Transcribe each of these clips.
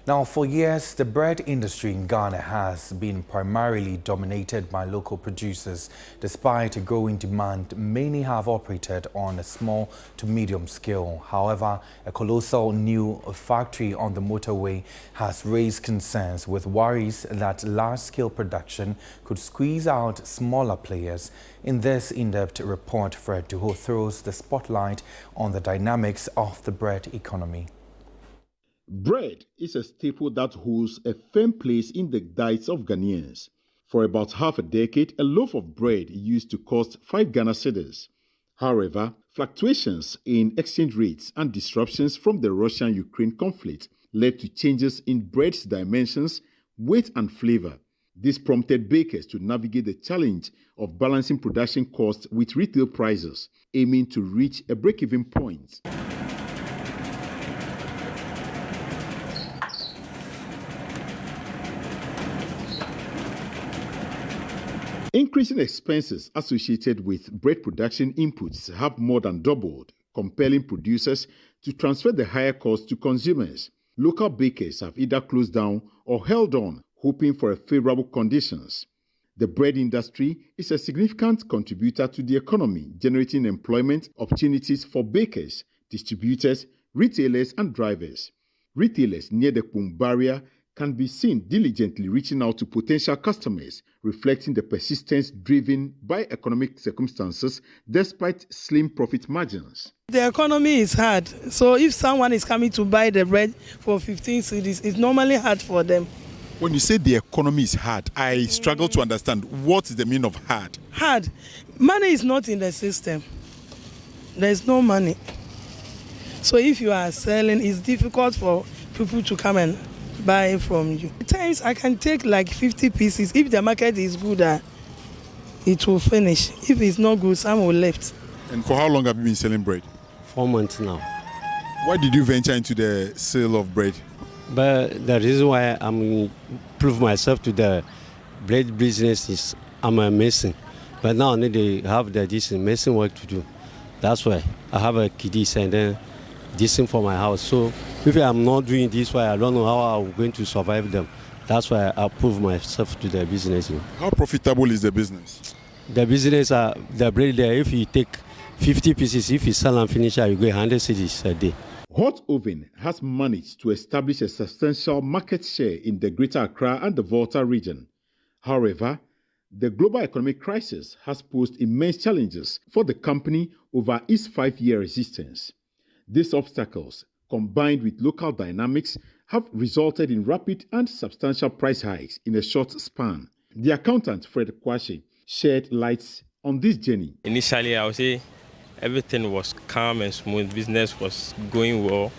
Now, for years, the bread industry in Ghana has been primarily dominated by local producers. Despite a growing demand, many have operated on a small to medium scale. However, a colossal new factory on the motorway has raised concerns, with worries that large-scale production could squeeze out smaller players. In this in-depth report, Fred Duho throws the spotlight on the dynamics of the bread economy. Bread is a staple that holds a firm place in the diets of Ghanaians. For about half a decade, a loaf of bread used to cost 5 Ghana cedis. However, fluctuations in exchange rates and disruptions from the Russian-Ukraine conflict led to changes in bread's dimensions, weight, and flavor. This prompted bakers to navigate the challenge of balancing production costs with retail prices, aiming to reach a break-even point. Increasing expenses associated with bread production inputs have more than doubled, compelling producers to transfer the higher costs to consumers. Local bakers have either closed down or held on, hoping for favorable conditions. The bread industry is a significant contributor to the economy, generating employment opportunities for bakers, distributors, retailers, and drivers. Retailers near the Pung barrier can be seen diligently reaching out to potential customers, reflecting the persistence driven by economic circumstances despite slim profit margins. The economy is hard, so if someone is coming to buy the bread for 15 cedis, it's normally hard for them. When you say the economy is hard, I struggle to understand what is the meaning of hard. Hard. Money is not in the system. There's no money. So if you are selling, it's difficult for people to come and buy from you. At times I can take like 50 pieces. If the market is good, it will finish. If it's not good, some will left. And for how long have you been selling bread? 4 months now. Why did you venture into the sale of bread? But the reason why I'm prove myself to the bread business is I'm a mason. But now I need to have this mason work to do. That's why I have a kiddies and then this thing for my house. So if I'm not doing this, why I don't know how I'm going to survive them. That's why I prove myself to the business. How profitable is the business? The business, the bread there, if you take 50 pieces, if you sell and finish, you get 100 cedis a day. Hot Oven has managed to establish a substantial market share in the Greater Accra and the Volta region. However, the global economic crisis has posed immense challenges for the company over its 5-year existence. These obstacles, combined with local dynamics, have resulted in rapid and substantial price hikes in a short span. The accountant, Fred Kwashe, shed light on this journey. Initially, I would say everything was calm and smooth. Business was going well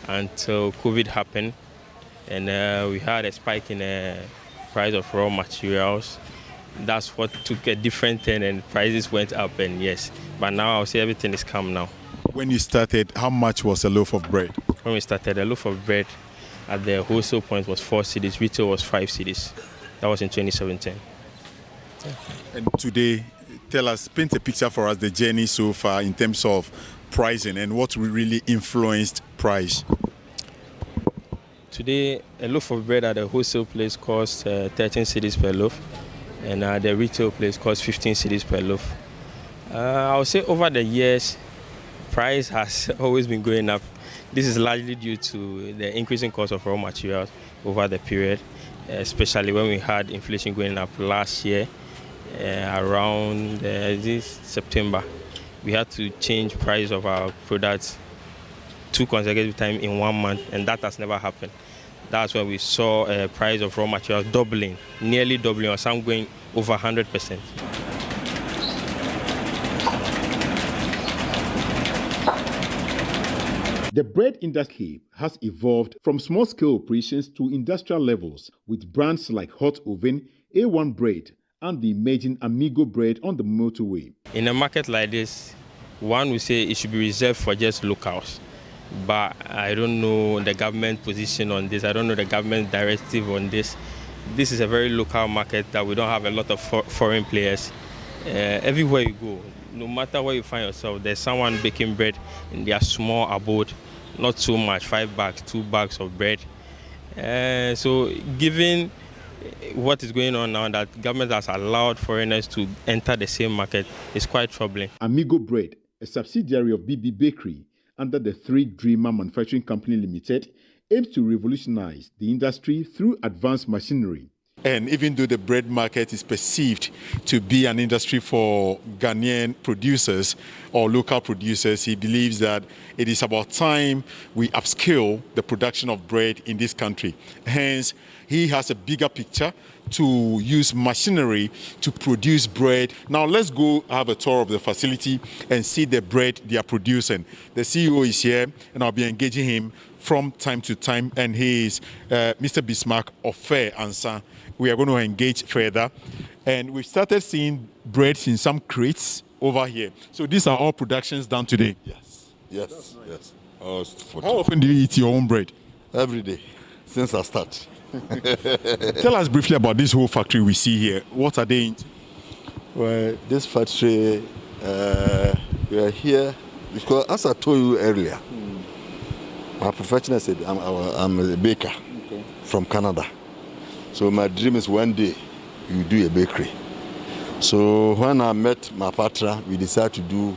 until COVID happened. And we had a spike in the price of raw materials. That's what took a different turn and prices went up. And yes, but now I would say everything is calm now. When you started, how much was a loaf of bread? When we started, a loaf of bread at the wholesale point was 4 cedis, retail was 5 cedis. That was in 2017. Yeah. And today, tell us, paint a picture for us, the journey so far in terms of pricing and what really influenced price. Today, a loaf of bread at the wholesale place costs 13 cedis per loaf, and at the retail place costs 15 cedis per loaf. I would say over the years, price has always been going up. This is largely due to the increasing cost of raw materials over the period, especially when we had inflation going up last year around this September. We had to change price of our products 2 consecutive times in 1 month, and that has never happened. That's when we saw a price of raw materials doubling, nearly doubling, or some going over 100%. The bread industry has evolved from small-scale operations to industrial levels, with brands like Hot Oven, A1 Bread, and the emerging Amigo Bread on the motorway. In a market like this, one would say it should be reserved for just locals. But I don't know the government position on this. I don't know the government directive on this. This is a very local market that we don't have a lot of foreign players. Everywhere you go, no matter where you find yourself, there's someone baking bread in their small abode, not so much, 5 bags, 2 bags of bread. So given what is going on now, that government has allowed foreigners to enter the same market, is quite troubling. Amigo Bread, a subsidiary of BB Bakery under the Three Dreamer Manufacturing Company Limited, aims to revolutionize the industry through advanced machinery. And even though the bread market is perceived to be an industry for Ghanaian producers or local producers, he believes that it is about time we upskill the production of bread in this country. Hence, he has a bigger picture to use machinery to produce bread. Now, let's go have a tour of the facility and see the bread they are producing. The CEO is here, and I'll be engaging him from time to time, and he is Mr. Bismarck of Fair Ansa. We are going to engage further, and we've started seeing breads in some crates over here. So these are all productions done today. Yes. How often do you eat your own bread? Every day, since I start. Tell us briefly about this whole factory we see here. What are they into? Well, this factory, we are here because, as I told you earlier, my profession is I'm a baker from Canada. So my dream is one day you do a bakery. So when I met my partner, we decided to do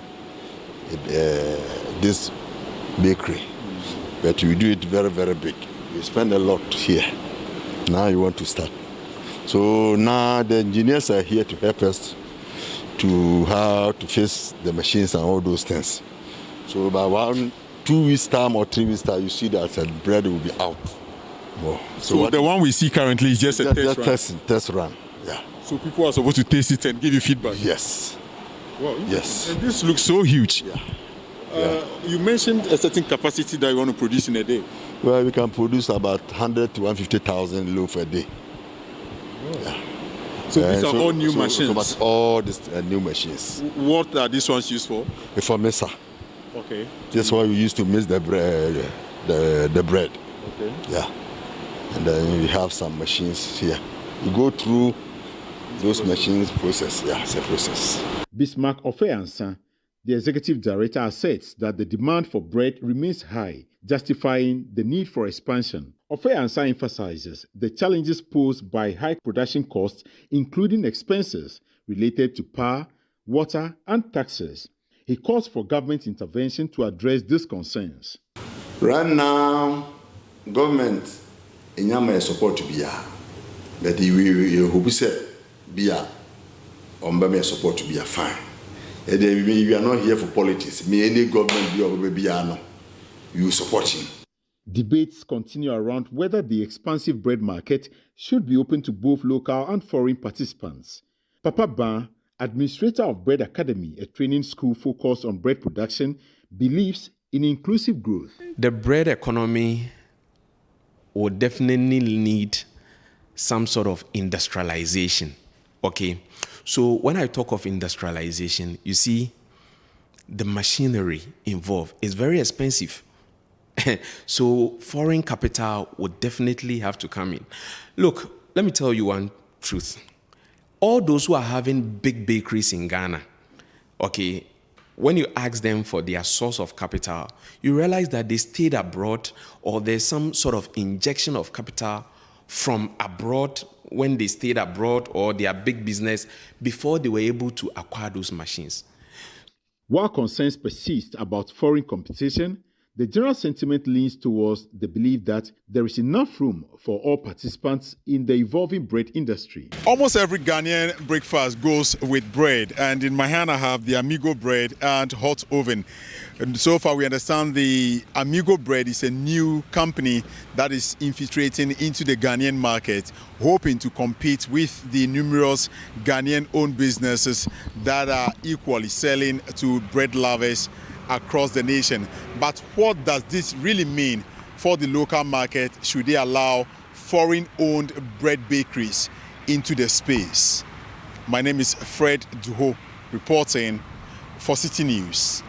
this bakery, but we do it very, very big. We spend a lot here. Now you want to start. So now the engineers are here to help us to how to fix the machines and all those things. So by 2 weeks time or 3 weeks time, you see that the bread will be out. Wow. So the one we see currently is just a test run. Yeah. So people are supposed to taste it and give you feedback? Yes. Wow. Yes. And this looks so huge. Yeah. You mentioned a certain capacity that you want to produce in a day. Well, we can produce about 100 to 150,000 loaf a day. Oh. Yeah. So these are all new machines? So all these new machines. What are these ones used for? For mixer. Okay. That's why we used to mix the bread. Okay. Yeah. And then we have some machines here. You go through those machines process. Yeah, it's a process. Bismarck Ofeansa, the executive director, asserts that the demand for bread remains high, justifying the need for expansion. Ofeansa emphasizes the challenges posed by high production costs, including expenses related to power, water, and taxes. He calls for government intervention to address these concerns. Right now, government in Yama support to be but we say be on support to be fine. And we are not here for politics. Me any government be no, you support him. Debates continue around whether the expansive bread market should be open to both local and foreign participants. Papa Ban, administrator of Bread Academy, a training school focused on bread production, believes in inclusive growth. The bread economy would definitely need some sort of industrialization. Okay, so when I talk of industrialization, you see, the machinery involved is very expensive. So foreign capital would definitely have to come in. Look, let me tell you one truth. All those who are having big bakeries in Ghana, okay, when you ask them for their source of capital, you realize that they stayed abroad or there's some sort of injection of capital from abroad when they stayed abroad or their big business before they were able to acquire those machines. While concerns persist about foreign competition, the general sentiment leans towards the belief that there is enough room for all participants in the evolving bread industry. Almost every Ghanaian breakfast goes with bread, and in my hand I have the Amigo bread and hot oven. And so far we understand the Amigo bread is a new company that is infiltrating into the Ghanaian market, hoping to compete with the numerous Ghanaian-owned businesses that are equally selling to bread lovers across the nation. But what does this really mean for the local market should they allow foreign-owned bread bakeries into the space? My name is Fred Duho, reporting for Citi News.